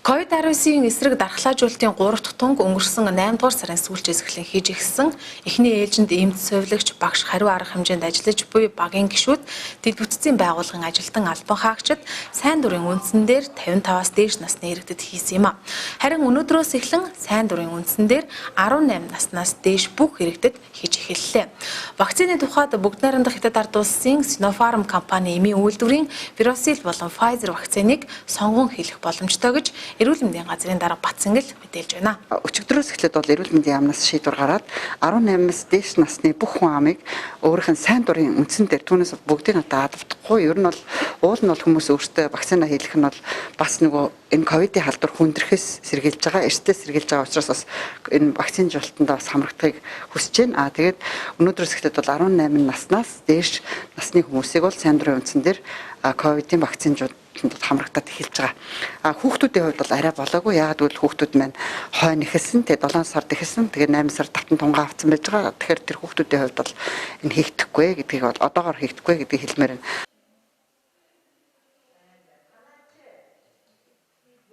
COVID-19-ийн эсрэг дархлаажуулалтын 3 дахь тунг өнгөрсөн 8 дугаар сарын сүүлчээс эхлэн хийж эхэлсэн эхний ээлжинд эмч совилогч багш хариу арга хэмжээнд ажиллаж буй багийн гишүүд дэд бүтцийн байгууллагын ажилтан албан хаагчид сайн дурын үндсэн дээр 55-аас дээш насны иргэдэд хийсэн юм а. Харин өнөөдрөөс эхлэн сайн дурын үндсэн дээр 18 наснаас дээш бүх иргэдэд хийж эхэллээ. Вакцины тухайд бүгд найрамдах Хятад ард улсын Sinopharm компани эмийн үйлдвэрийн Virosil болон Pfizer вакциныг сонгон хийх боломжтой гэж Эрүүл мэндийн газрын дарга Батцангил мэдээлж байна. Өчигдрөөс эхлээд бол эрүүл мэндийн яамнаас шийдвэр гараад 18-аас дээш насны бүх хүн амыг өөрийнх нь сайн дурын үндсэн дээр түүнээс бүгдийг надад алдахгүй. Ер нь бол уул нь бол хүмүүс өөртөө вакцина хийх нь бол бас нөгөө энэ ковидын халдвар хүндрэхээс сэргийлж байгаа, эрсдээс сэргийлж байгаа учраас бас энэ вакцины жолтонд бас хамрагдахыг хүсэж байна. Тэгээд өнөөдрөөс эхлээд бол 18 наснаас дээш насны хүмүүсийг бол сайн дурын үндсэн дээр ковидын вакцинууд хамрагдаад эхэлж байгаа. Хүүхдүүдийн хувьд бол арай болоогүй. Яагаад гэвэл хүүхдүүд маань хойно эхэлсэн. Тэгээ 7 сард эхэлсэн. Тэгээ 8 сард давтан тунгаа авсан байж байгаа. Тэгэхээр тэр хүүхдүүдийн хувьд бол энэ хийгдэхгүй гэдгийг бол одоогоор хийгдэхгүй гэдгийг хэлмээр байна.